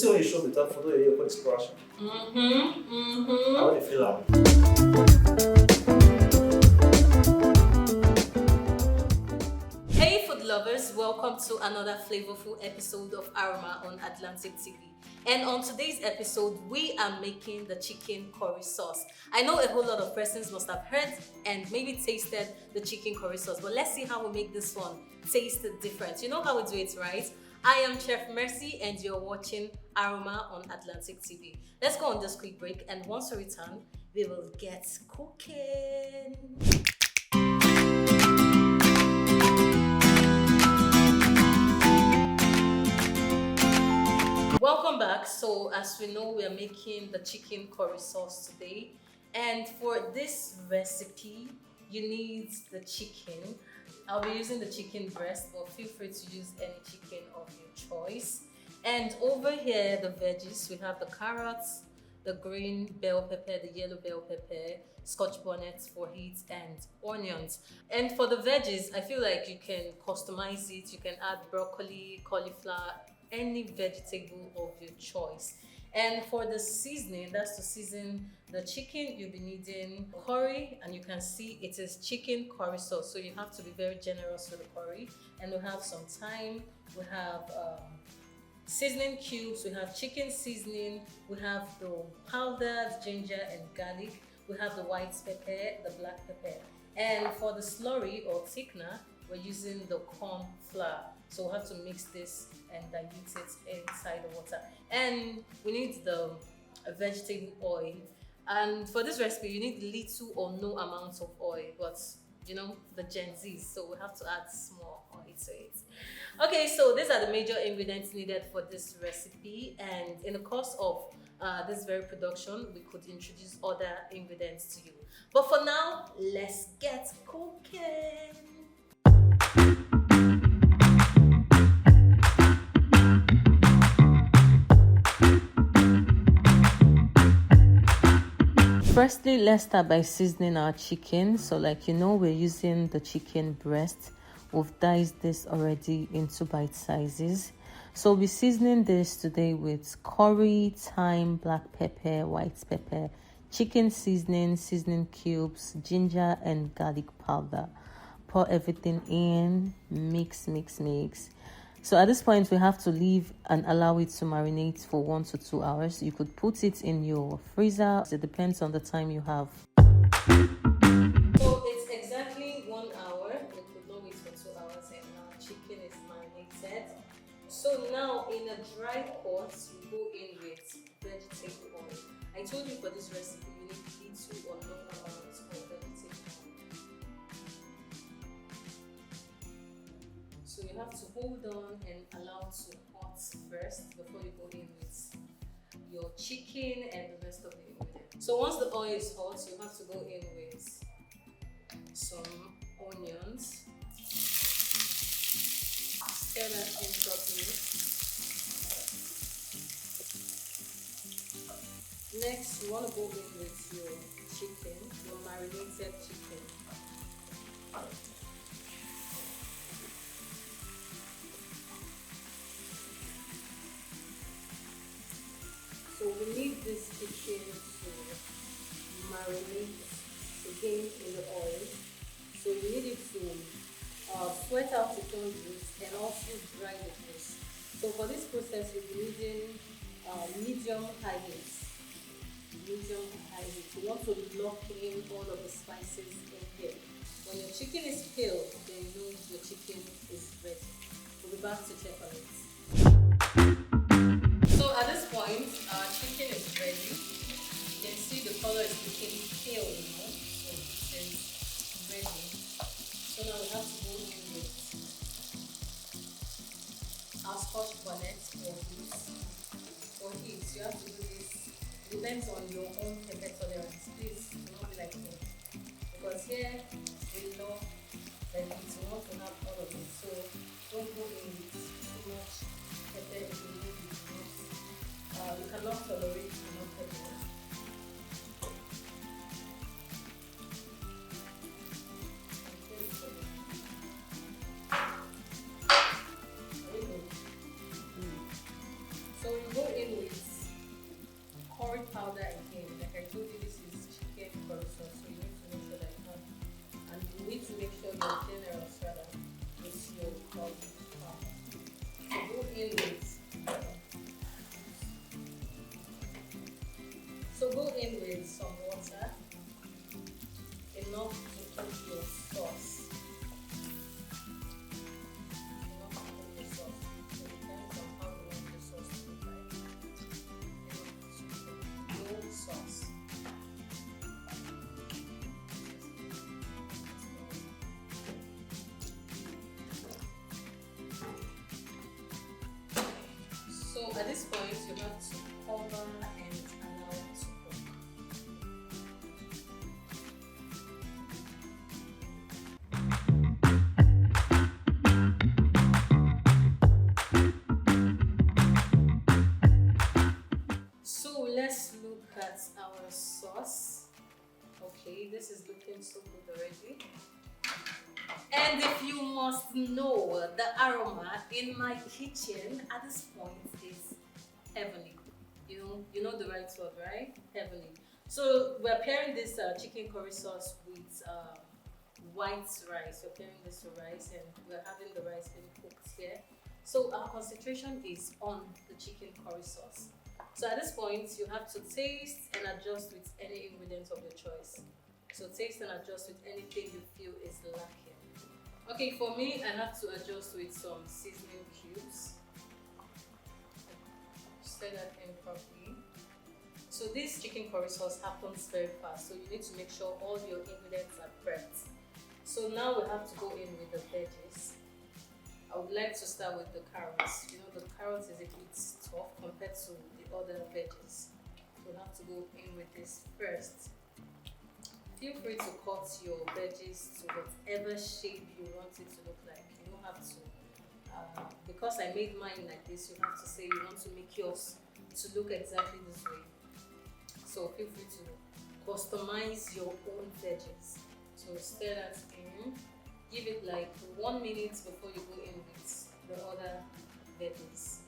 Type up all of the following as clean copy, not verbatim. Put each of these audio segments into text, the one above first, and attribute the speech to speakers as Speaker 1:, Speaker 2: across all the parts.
Speaker 1: see when you show me that photo, you're putting splash. How do you feel like?
Speaker 2: Hey food lovers, welcome to another flavorful episode of Aroma on Atlantic TV. And on today's episode, we are making the chicken curry sauce. I know a whole lot of persons must have heard and maybe tasted the chicken curry sauce, but let's see how we make this one taste different. You know how we do it, right? I am Chef Mercy and you're watching Aroma on Atlantic TV. Let's go on this quick break, and once we return, we will get cooking. Welcome back. So as we know, we are making the chicken curry sauce today, and for this recipe you need the chicken. I'll be using the chicken breast, but feel free to use any chicken of your choice. And over here, the veggies, we have the carrots, the green bell pepper, the yellow bell pepper, Scotch bonnet for heat, and onions. And for the veggies, I feel like you can customize it. You can add broccoli, cauliflower, any vegetable of your choice. And for the seasoning, that's to season the chicken, you'll be needing curry, and you can see it is chicken curry sauce, so you have to be very generous with the curry. And we have some thyme, we have seasoning cubes, we have chicken seasoning, we have the powdered ginger and garlic, we have the white pepper, the black pepper. And for the slurry or thickener, we're using the corn flour. So we'll have to mix this and dilute it inside the water. And we need the vegetable oil. And for this recipe, you need little or no amount of oil, but you know, the Gen Zs, so we have to add small oil to it. Okay, so these are the major ingredients needed for this recipe. And in the course of this very production, we could introduce other ingredients to you. But for now, let's get cooking. Firstly, let's start by seasoning our chicken. So like you know, we're using the chicken breast. We've diced this already into bite sizes. So we'll be seasoning this today with curry, thyme, black pepper, white pepper, chicken seasoning, seasoning cubes, ginger and garlic powder. Pour everything in, mix. So at this point, we have to leave and allow it to marinate for 1 to 2 hours. You could put it in your freezer. It depends on the time you have. So it's exactly 1 hour. We could not wait for 2 hours, and our chicken is marinated. So now in a dry pot, you go in with vegetable oil. I told you for this recipe, you need little or no amount of vegetable oil. So you have to hold on and allow it to hot first before you go in with your chicken and the rest of the ingredients. So once the oil is hot, you have to go in with some onions. Stir that in properly. Next, you want to go in with your chicken, your marinated chicken. So we need this chicken to marinate again in the oil. So you need it to sweat out the corn juice and also dry the juice. So for this process, you'll be needing medium-high heat. Medium-high heat. You want to lock in all of the spices in here. When your chicken is peeled, then you know your chicken is ready. We'll be back to check on it. So at this point, our chicken is ready. You can see the color is becoming pale, you know, so it is ready. So now we have to go in with our Scotch bonnet for heat. For heat, you have to do this. It depends on your own pepper tolerance. Please do not be like me, because here we love the heat. We want to have all of it. So don't go in with too much pepper if you need it. You cannot tolerate enough pepper. So we go in with curry powder again. Like I told you, this is chicken curry sauce, so you need to make sure that you have, and you need to make sure you're generous rather with your curry powder. So go in with some water, enough to cook your sauce. Enough to cook the sauce. So it depends on how you want the sauce to look like. No sauce. So at this point, you have to cover and allow it to cook. So let's look at our sauce. Okay, this is looking so good already. And if you must know, the aroma in my kitchen at this point is heavenly. You know the right word, right? Heavenly. So we're pairing this chicken curry sauce with white rice. We're pairing this with rice, and we're having the rice being cooked here. So our concentration is on the chicken curry sauce. So at this point, you have to taste and adjust with any ingredients of your choice. So taste and adjust with anything you feel is lacking. Okay, for me, I have to adjust with some seasoning cubes. Stir that in properly. So this chicken curry sauce happens very fast, so you need to make sure all your ingredients are prepped. So now we have to go in with the veggies. I would like to start with the carrots. The carrots is a bit tough compared to the other veggies. We'll have to go in with this first. Feel free to cut your veggies to whatever shape you want it to look like. You don't have to, because I made mine like this, you have to say you want to make yours to look exactly this way. So feel free to customize your own veggies. So stir that in. Give it like 1 minute before you go in with the other veggies.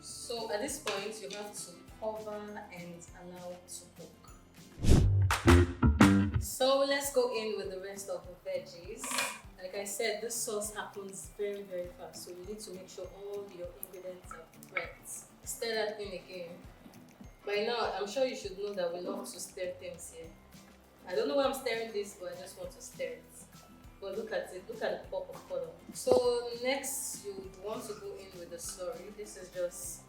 Speaker 2: So at this point, you have to cover and allow it to cook. So let's go in with the rest of the veggies. Like I said, this sauce happens very, very fast, so you need to make sure all your ingredients are prepped. Stir that in again. By now, I'm sure you should know that we love to stir things here. I don't know why I'm stirring this, but I just want to stir it. But look at it, look at the pop of color. So next, you want to go in with the slurry. This is just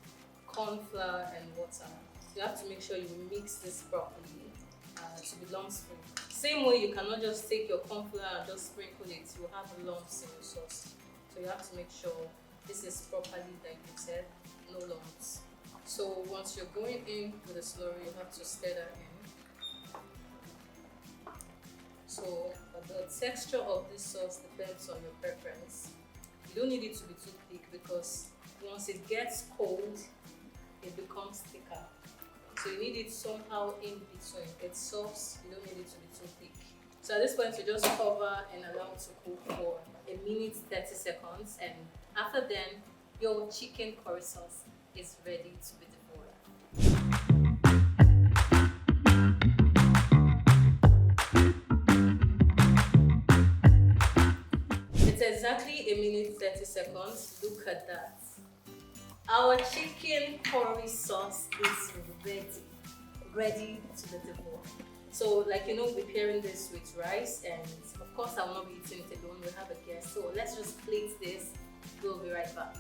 Speaker 2: corn flour and water. You have to make sure you mix this properly to be lumps free. Same way, you cannot just take your corn flour and just sprinkle it. You have lumps in your sauce. So you have to make sure this is properly diluted, no lumps. So once you're going in with the slurry, you have to stir that in. So the texture of this sauce depends on your preference. You don't need it to be too thick because once it gets cold, it becomes thicker. So you need it somehow in between. It's soft, you don't need it to be too thick. So at this point, you just cover and allow it to cook for 1 minute 30 seconds, and after then, your chicken curry sauce is ready to be devoured. It's exactly 1 minute 30 seconds. Look at that. Our chicken curry sauce is ready to be devoured. So, we're pairing this with rice, and of course, I will not be eating it alone. We have a guest, so let's just plate this. We'll be right back.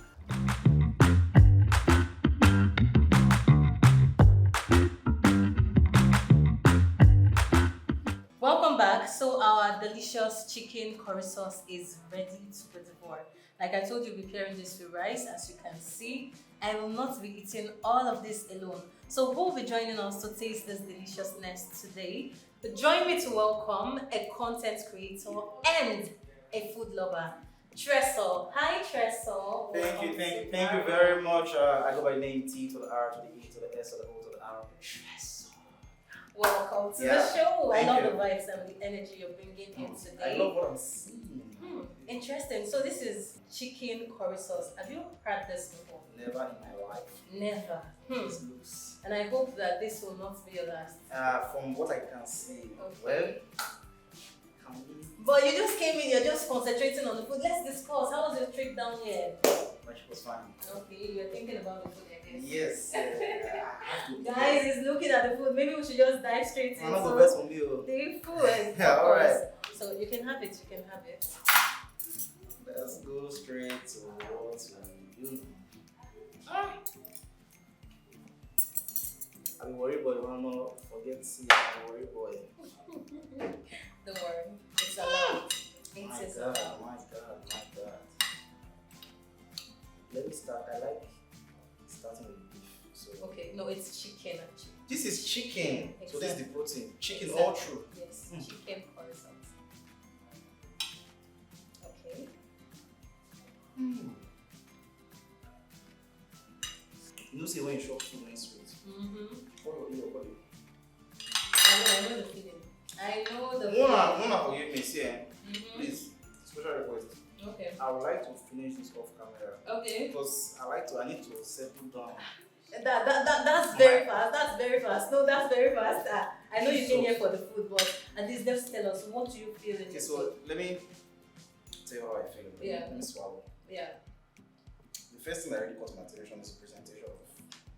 Speaker 2: Welcome back. So our delicious chicken curry sauce is ready to be devoured. Like I told you, we're pairing this with rice. As you can see, I will not be eating all of this alone. So who will be joining us to taste this deliciousness today? Join me to welcome a content creator and a food lover, Tresor. Hi, Tresor.
Speaker 1: Thank you very much. I go by name T to the R to the E to the S to the O to the R. Tresor.
Speaker 2: Welcome to
Speaker 1: Yeah.
Speaker 2: the show. I
Speaker 1: Thank
Speaker 2: love
Speaker 1: you.
Speaker 2: the vibes and the energy you're bringing in today.
Speaker 1: I love what I'm seeing.
Speaker 2: Interesting. So this is chicken curry sauce. Have you heard this before?
Speaker 1: Never in my life.
Speaker 2: Never.
Speaker 1: This looks.
Speaker 2: And I hope that this will not be your last.
Speaker 1: From what I can see,
Speaker 2: Okay.
Speaker 1: can we?
Speaker 2: But you just came in, you're just concentrating on the food. Let's discuss. How was your trip down here?
Speaker 1: My trip was fine.
Speaker 2: Okay, you're thinking about the food, I guess.
Speaker 1: Yes. I have to.
Speaker 2: Guys is looking at the food. Maybe we should just dive straight into
Speaker 1: I'm not the best for me.
Speaker 2: the food.
Speaker 1: Yeah,
Speaker 2: Of
Speaker 1: all right.
Speaker 2: course. So you can have it. You can have it.
Speaker 1: Let's go straight to what you know. I'm worried boy, wanna not forget see I'm worried boy.
Speaker 2: Don't worry. It's allowed.
Speaker 1: My
Speaker 2: It is
Speaker 1: God,
Speaker 2: allowed.
Speaker 1: my God, my God. Let me start. I like starting with beef. So
Speaker 2: Okay, no, it's chicken actually.
Speaker 1: this is chicken. So this is the protein. Chicken
Speaker 2: Exactly.
Speaker 1: all through.
Speaker 2: Yes, chicken curry sauce. Okay.
Speaker 1: You know, say when you shop food when it's sweet.
Speaker 2: Mm-hmm.
Speaker 1: What do you?
Speaker 2: I know the feeling. I know the
Speaker 1: Mona, forgive me. See,
Speaker 2: Mm-hmm.
Speaker 1: please. Special request.
Speaker 2: Okay.
Speaker 1: I would like to finish this off camera
Speaker 2: Okay.
Speaker 1: because I need to settle down.
Speaker 2: That's very fast. That's very fast. No, that's very fast. I know you came here for the food, but at least just tell us what do you feel in
Speaker 1: Okay,
Speaker 2: this
Speaker 1: so
Speaker 2: food?
Speaker 1: let me tell you how I feel.
Speaker 2: Yeah.
Speaker 1: Let me swallow.
Speaker 2: Yeah,
Speaker 1: The first thing that really caught my attention is the presentation of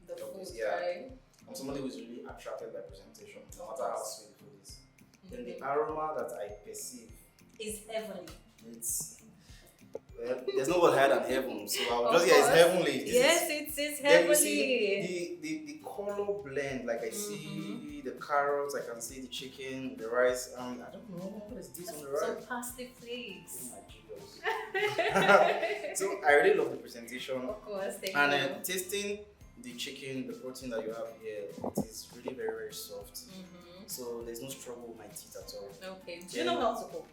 Speaker 2: the food,
Speaker 1: yeah.
Speaker 2: right?
Speaker 1: I'm somebody who's really attracted by presentation, no matter how sweet the food is. Then the
Speaker 2: Mhm.
Speaker 1: aroma that I perceive,
Speaker 2: It's heavenly.
Speaker 1: it's well, there's no word higher than heaven, so I would
Speaker 2: Of
Speaker 1: just yeah, it's
Speaker 2: course.
Speaker 1: heavenly. This
Speaker 2: Yes,
Speaker 1: is,
Speaker 2: it's
Speaker 1: then you
Speaker 2: heavenly.
Speaker 1: see the color blend, like I see the carrots, I can see the chicken, the rice. I don't know what is this on the
Speaker 2: Some
Speaker 1: rice.
Speaker 2: pasty flakes.
Speaker 1: Oh my Jesus. So I really love the presentation.
Speaker 2: Of course, thank
Speaker 1: And
Speaker 2: you.
Speaker 1: tasting the chicken, the protein that you have here, it is really very, very soft. So there's no struggle with my teeth at all.
Speaker 2: Okay. Do you know how to cook?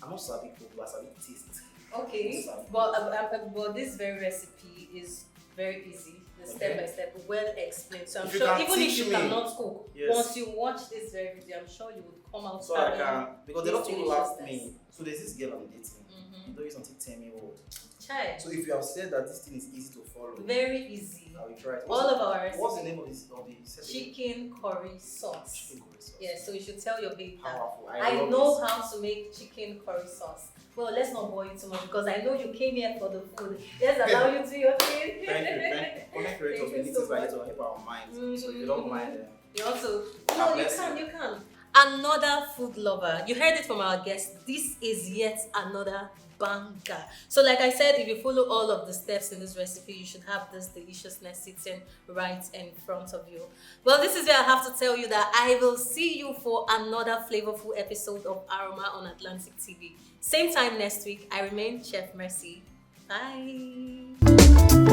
Speaker 1: I'm not savvy cook, but savvy taste.
Speaker 2: Okay.
Speaker 1: Savvy.
Speaker 2: But this very recipe is very easy. The step by step, well explained. So I'm
Speaker 1: If you
Speaker 2: sure
Speaker 1: can
Speaker 2: even if
Speaker 1: teach
Speaker 2: you
Speaker 1: me,
Speaker 2: cannot cook,
Speaker 1: yes.
Speaker 2: once you watch this very video, I'm sure you would come out
Speaker 1: So I
Speaker 2: having
Speaker 1: can, because they
Speaker 2: this
Speaker 1: don't people ask
Speaker 2: deliciousness.
Speaker 1: me. So there's this girl I'm dating. You don't use until 10-year-old.
Speaker 2: Child.
Speaker 1: So if you have said that this thing is easy to follow,
Speaker 2: Very easy.
Speaker 1: I will try it.
Speaker 2: All of our
Speaker 1: What's the
Speaker 2: recipes.
Speaker 1: name of this? Of the setting?
Speaker 2: Chicken curry sauce.
Speaker 1: Chicken curry sauce.
Speaker 2: Yeah, so you should tell your babe that.
Speaker 1: Powerful.
Speaker 2: I
Speaker 1: love
Speaker 2: know
Speaker 1: this.
Speaker 2: how to make chicken curry sauce. Well, let's not bore you too much because I know you came here for the food. Let's allow you to your thing.
Speaker 1: Thank you. Content creators,
Speaker 2: Thank
Speaker 1: we
Speaker 2: you
Speaker 1: need
Speaker 2: so
Speaker 1: to like
Speaker 2: much.
Speaker 1: to help our minds. So if you don't mind,
Speaker 2: You also,
Speaker 1: God
Speaker 2: no, you
Speaker 1: bless
Speaker 2: can, you can. Another food lover. You heard it from our guest. This is yet another banger. So, like I said, if you follow all of the steps in this recipe, you should have this deliciousness sitting right in front of you. Well, this is where I have to tell you that I will see you for another flavorful episode of Aroma on Atlantic TV. Same time next week. I remain Chef Mercy. Bye.